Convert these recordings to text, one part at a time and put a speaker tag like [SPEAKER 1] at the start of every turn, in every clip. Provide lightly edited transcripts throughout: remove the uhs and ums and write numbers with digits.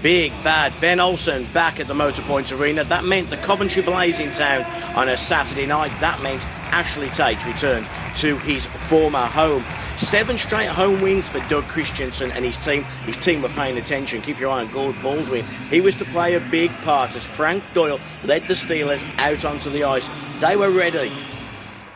[SPEAKER 1] Big bad Ben Olsen back at the Motorpoint Arena. That meant the Coventry Blaze in town on a Saturday night. That meant Ashley Tate returned to his former home. 7 straight home wins for Doug Christensen and his team. His team were paying attention. Keep your eye on Gord Baldwin. He was to play a big part as Frank Doyle led the Steelers out onto the ice. They were ready.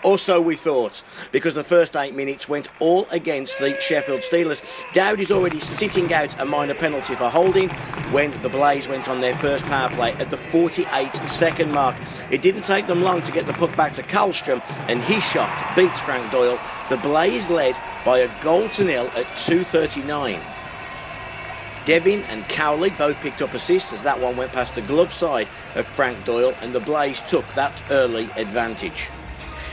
[SPEAKER 1] Or so we thought, because the first 8 minutes went all against the Sheffield Steelers. Dowd is already sitting out a minor penalty for holding when the Blaze went on their first power play at the 48-second mark. It didn't take them long to get the puck back to Karlstrom, and his shot beats Frank Doyle. The Blaze led by a 1-0 at 2:39. Devin and Cowley both picked up assists as that one went past the glove side of Frank Doyle, and the Blaze took that early advantage.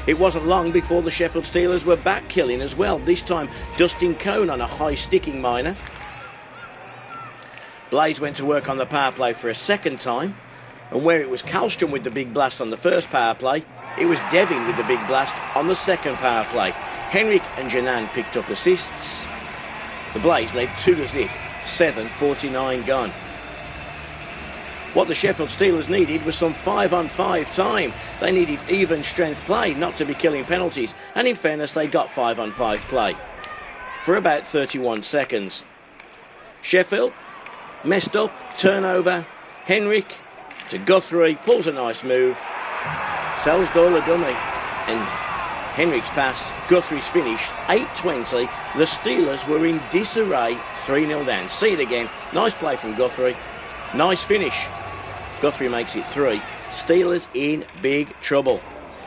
[SPEAKER 1] It wasn't long before the Sheffield Steelers were back killing as well, this time Dustin Cohn on a high-sticking minor. Blaze went to work on the power play for a second time, and where it was Karlstrom with the big blast on the first power play, it was Devin with the big blast on the second power play. Henrik and Janan picked up assists. The Blaze led 2-0, 7:49 gone. What the Sheffield Steelers needed was some 5-on-5 time. They needed even strength play, not to be killing penalties, and in fairness they got 5-on-5 play for about 31 seconds. Sheffield messed up, turnover. Henrik to Guthrie, pulls a nice move, sells Doyle a dummy, and Henrik's pass, Guthrie's finish, 8:20. The Steelers were in disarray, 3-0 down. See it again, nice play from Guthrie, nice finish. Guthrie makes it 3. Steelers in big trouble.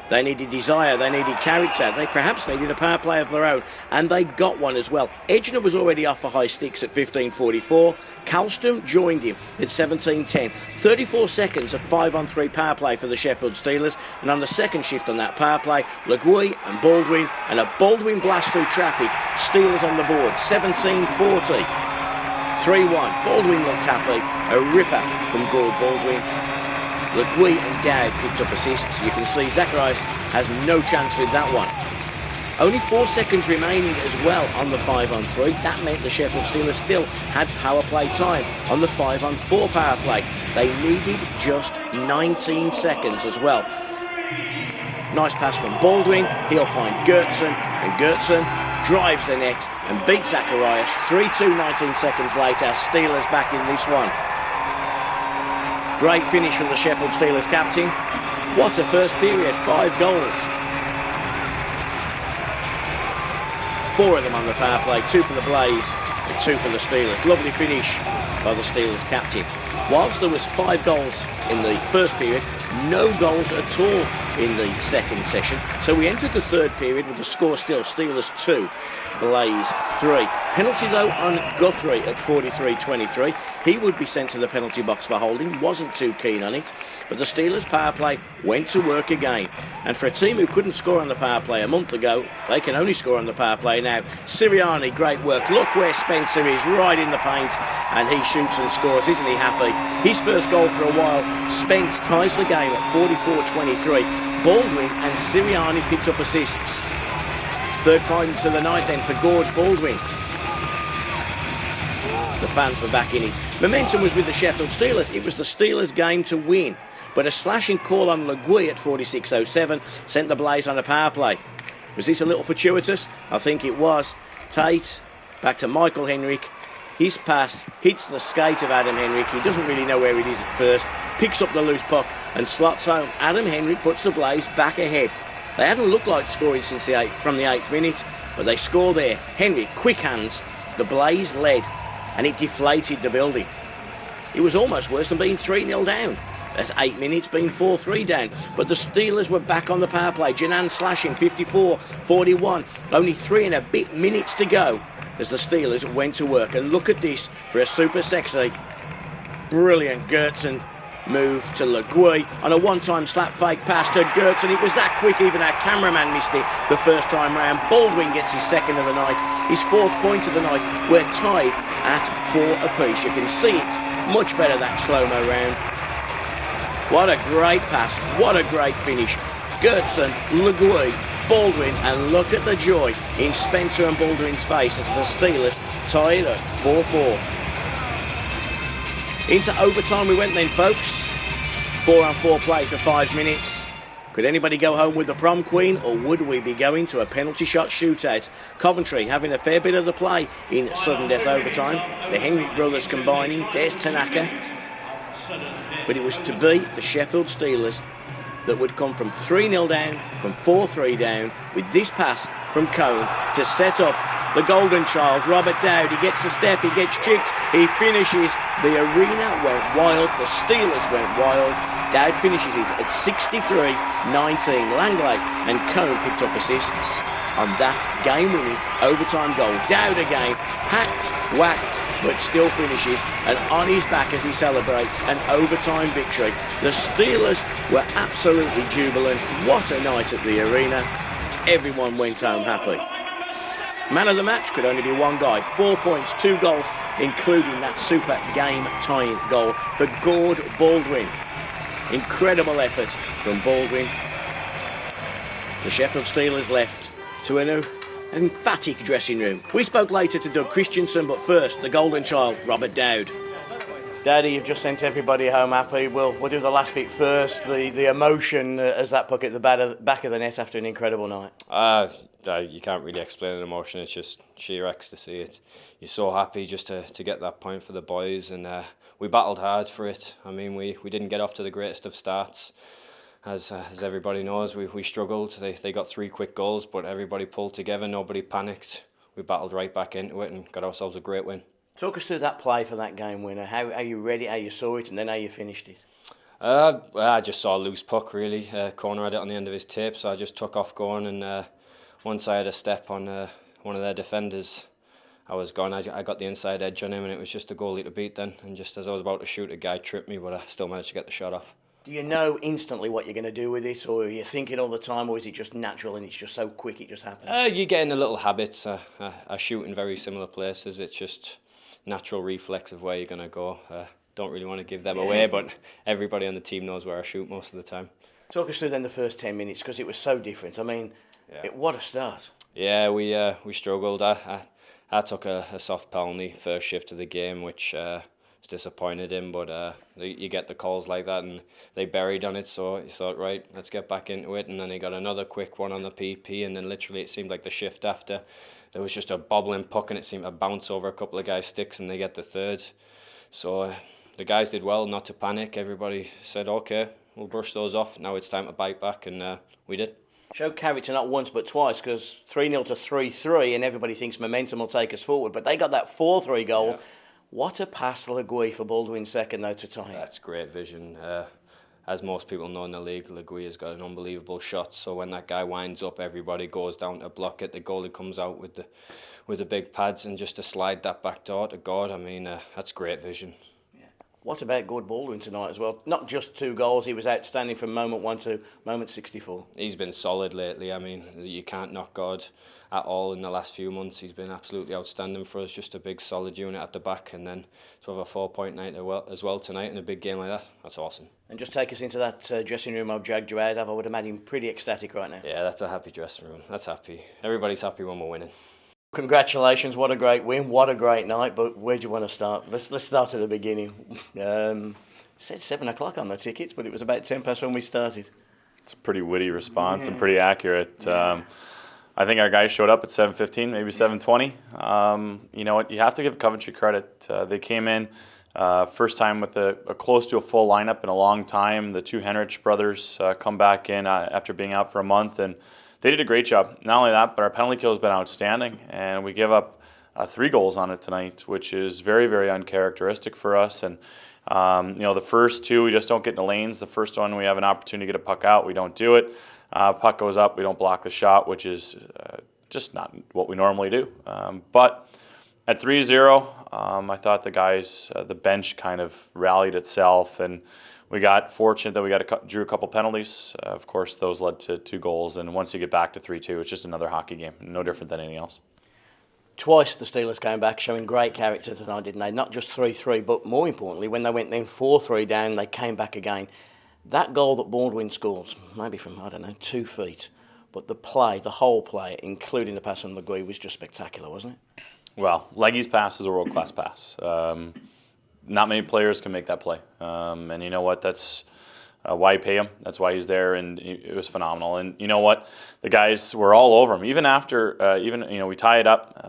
[SPEAKER 1] They needed desire, they needed character, they perhaps needed a power play of their own, and they got one as well. Edgener was already off for high sticks at 15:44. Karlstrom joined him at 17:10. 34 seconds of 5-on-3 power play for the Sheffield Steelers, and on the second shift on that power play, Legui and Baldwin, and a Baldwin blast through traffic. Steelers on the board, 17:40. 3-1. Baldwin looked happy. A ripper from Gord Baldwin. Legui and Dowd picked up assists. You can see Zacharias has no chance with that one. Only 4 seconds remaining as well on the 5-on-3. That meant the Sheffield Steelers still had power play time on the 5-on-4 power play. They needed just 19 seconds as well. Nice pass from Baldwin. He'll find Gertson, and Gertson drives the net and beats Zacharias. 3-2, 19 seconds later. Steelers back in this one. Great finish from the Sheffield Steelers captain. What a first period, 5 goals. 4 of them on the power play, 2 for the Blaze and 2 for the Steelers. Lovely finish by the Steelers captain. Whilst there was 5 goals in the first period, no goals at all in the second session. So we entered the third period with the score still Steelers 2, Blaze 3. Penalty though on Guthrie at 43-23. He would be sent to the penalty box for holding, wasn't too keen on it, but the Steelers power play went to work again. And for a team who couldn't score on the power play a month ago, they can only score on the power play now. Sirianni, great work. Look where Spencer is, right in the paint, and he shoots and scores. Isn't he happy? His first goal for a while. Spence ties the game at 44-23. Baldwin and Sirianni picked up assists. Third point of the night then for Gord Baldwin. The fans were back in it. Momentum was with the Sheffield Steelers. It was the Steelers' game to win. But a slashing call on Legui at 46:07 sent the Blaze on a power play. Was this a little fortuitous? I think it was. Tate, back to Michael Henrik. His pass hits the skate of Adam Henrik. He doesn't really know where it is at first. Picks up the loose puck and slots home. Adam Henrik puts the Blaze back ahead. They haven't looked like scoring since from the 8th minute, but they score there. Henrik, quick hands. The Blaze led, and it deflated the building. It was almost worse than being 3-0 down. At 8 minutes, being 4-3 down. But the Steelers were back on the power play. Janan slashing 54-41. Only 3 and a bit minutes to go as the Steelers went to work. And look at this for a super sexy, brilliant Gertson move to Legui on a one-time slap fake pass to Gertson. It was that quick, even our cameraman missed it the first time round. Baldwin gets his second of the night, his 4th point of the night. We're tied at 4 apiece. You can see it much better that slow-mo round. What a great pass, what a great finish. Gertson, Legui, Baldwin, and look at the joy in Spencer and Baldwin's face as the Steelers tie it at 4-4. Into overtime we went then, folks. 4-on-4 play for 5 minutes. Could anybody go home with the prom queen, or would we be going to a penalty shot shootout? Coventry having a fair bit of the play in sudden death overtime. The Henrik brothers combining. There's Tanaka. But it was to be the Sheffield Steelers that would come from 3-0 down, from 4-3 down, with this pass from Cone to set up the golden child, Robert Dowd. He gets a step, he gets chipped, he finishes. The arena went wild, the Steelers went wild. Dowd finishes it at 63-19. Langley and Cone picked up assists on that game-winning overtime goal. Dowd again, hacked, whacked, but still finishes, and on his back as he celebrates an overtime victory. The Steelers were absolutely jubilant. What a night at the arena. Everyone went home happy. Man of the match could only be one guy. 4 points, 2 goals, including that super game-tying goal for Gord Baldwin. Incredible effort from Baldwin. The Sheffield Steelers left to an emphatic dressing room. We spoke later to Doug Christensen, but first, the golden child, Robert Dowd. Daddy, you've just sent everybody home happy. We'll do the last bit first. The emotion as that puck at the back of the net after an incredible night.
[SPEAKER 2] You can't really explain an emotion. It's just sheer ecstasy. You're so happy just to get that point for the boys, and we battled hard for it. I mean, we didn't get off to the greatest of starts. As everybody knows, we struggled. They got 3 quick goals, but everybody pulled together. Nobody panicked. We battled right back into it and got ourselves a great win.
[SPEAKER 1] Talk us through that play for that game winner. How you read it, how you saw it, and then how you finished it.
[SPEAKER 2] I just saw a loose puck, really. Corner had it on the end of his tape, so I just took off going, and once I had a step on one of their defenders, I was gone. I got the inside edge on him, and it was just a goalie to beat then. And just as I was about to shoot, a guy tripped me, but I still managed to get the shot off.
[SPEAKER 1] Do you know instantly what you're going to do with it, or are you thinking all the time, or is it just natural and it's just so quick it just happens?
[SPEAKER 2] You get into little habits. I shoot in very similar places. It's just natural reflex of where you're going to go. Don't really want to give them away, but everybody on the team knows where I shoot most of the time.
[SPEAKER 1] Talk us through then the first 10 minutes, because it was so different. I mean, what a start.
[SPEAKER 2] Yeah, we struggled. I took a soft penalty first shift of the game, which was disappointed in, but you get the calls like that, and they buried on it, so you thought, right, let's get back into it, and then he got another quick one on the PP, and then literally it seemed like the shift after, there was just a bobbling puck, and it seemed to bounce over a couple of guys' sticks, and they get the third. So the guys did well not to panic. Everybody said, okay, we'll brush those off. Now it's time to bite back, and we did.
[SPEAKER 1] Showed character not once but twice, because 3-0 to 3-3, and everybody thinks momentum will take us forward. But they got that 4-3 goal. Yeah. What a pass Legui for Baldwin second, though, to tie.
[SPEAKER 2] That's great vision. As most people know in the league, Legui has got an unbelievable shot. So when that guy winds up, everybody goes down to block it. The goalie comes out with the big pads, and just to slide that back door to God, I mean, that's great vision.
[SPEAKER 1] What about Gord Baldwin tonight as well? Not just 2 goals, he was outstanding from moment 1 to moment 64.
[SPEAKER 2] He's been solid lately. I mean, you can't knock God at all in the last few months. He's been absolutely outstanding for us, just a big solid unit at the back, and then to have a 4-point night as well tonight in a big game like that, that's awesome.
[SPEAKER 1] And just take us into that dressing room I've dragged you out of. I would imagine pretty ecstatic right now.
[SPEAKER 2] Yeah, that's a happy dressing room. That's happy. Everybody's happy when we're winning.
[SPEAKER 1] Congratulations, what a great win, what a great night, but where do you want to start? Let's start at the beginning. It said 7 o'clock on the tickets, but it was about 10 past when we started.
[SPEAKER 3] It's a pretty witty response and pretty accurate. I think our guys showed up at 7:15, maybe 7:20. You know what, you have to give Coventry credit. They came in first time with a close to a full lineup in a long time. The 2 Henrich brothers come back in after being out for a month, and they did a great job. Not only that, but our penalty kill has been outstanding, and we give up 3 goals on it tonight, which is very, very uncharacteristic for us. And you know, the first 2, we just don't get in the lanes. The first one, we have an opportunity to get a puck out, we don't do it. Puck goes up, we don't block the shot, which is just not what we normally do. But at 3-0, I thought the guys, the bench kind of rallied itself, and we got fortunate that we drew a couple penalties. Of course, those led to 2 goals, and once you get back to 3-2, it's just another hockey game, no different than anything else.
[SPEAKER 1] Twice the Steelers came back, showing great character tonight, didn't they? Not just 3-3, but more importantly, when they went then 4-3 down, they came back again. That goal that Baldwin scores, maybe from, 2 feet, but the play, the whole play, including the pass from Legui, was just spectacular, wasn't it?
[SPEAKER 3] Well, Leggy's pass is a world-class pass. not many players can make that play. And you know what? That's why you pay him. That's why he's there, and it was phenomenal. And you know what? The guys were all over him. Even after, we tie it up,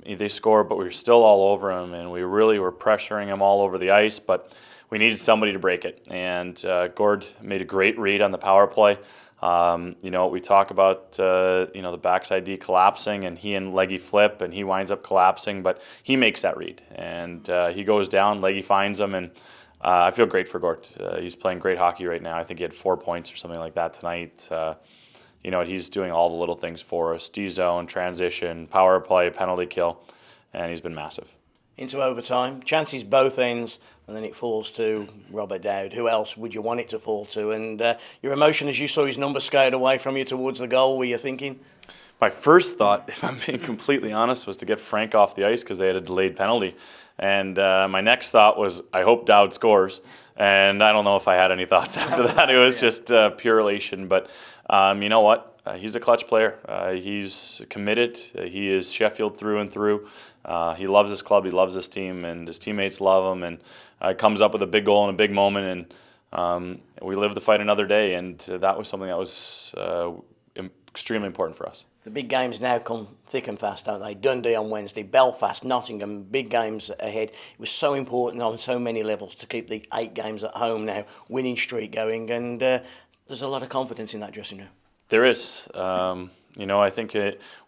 [SPEAKER 3] they scored, but we were still all over him, and we really were pressuring him all over the ice. But we needed somebody to break it, and Gord made a great read on the power play. We talk about the backside D collapsing, and he and Leggy flip, and he winds up collapsing, but he makes that read, and he goes down. Leggy finds him, and I feel great for Gord. He's playing great hockey right now. I think he had 4 points or something like that tonight. He's doing all the little things for us: D-zone, transition, power play, penalty kill, and he's been massive.
[SPEAKER 1] Into overtime, chances both ends, and then it falls to Robert Dowd. Who else would you want it to fall to? And your emotion as you saw his number scaled away from you towards the goal, were you thinking?
[SPEAKER 3] My first thought, if I'm being completely honest, was to get Frank off the ice because they had a delayed penalty. And my next thought was, I hope Dowd scores. And I don't know if I had any thoughts after that. It was just pure elation. But you know what? He's a clutch player. He's committed. He is Sheffield through and through. He loves his club. He loves his team. And his teammates love him. And comes up with a big goal in a big moment. And we live to fight another day. And that was something that was extremely important for us.
[SPEAKER 1] The big games now come thick and fast, don't they? Dundee on Wednesday, Belfast, Nottingham, big games ahead. It was so important on so many levels to keep the 8 games at home now, winning streak going, and there's a lot of confidence in that dressing room.
[SPEAKER 3] There is. I think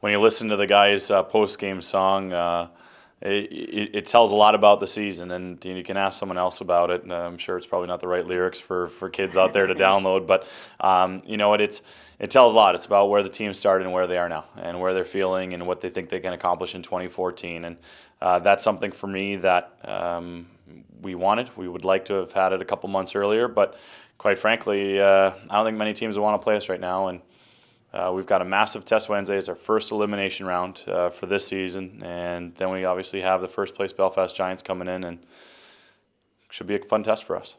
[SPEAKER 3] when you listen to the guys' post-game song, it tells a lot about the season, and you can ask someone else about it, and I'm sure it's probably not the right lyrics for kids out there to download, but it tells a lot. It's about where the team started and where they are now, and where they're feeling and what they think they can accomplish in 2014, and that's something for me that we wanted. We would like to have had it a couple months earlier, but quite frankly, I don't think many teams will want to play us right now, and we've got a massive test Wednesday. It's our first elimination round for this season, and then we obviously have the first place Belfast Giants coming in, and it should be a fun test for us.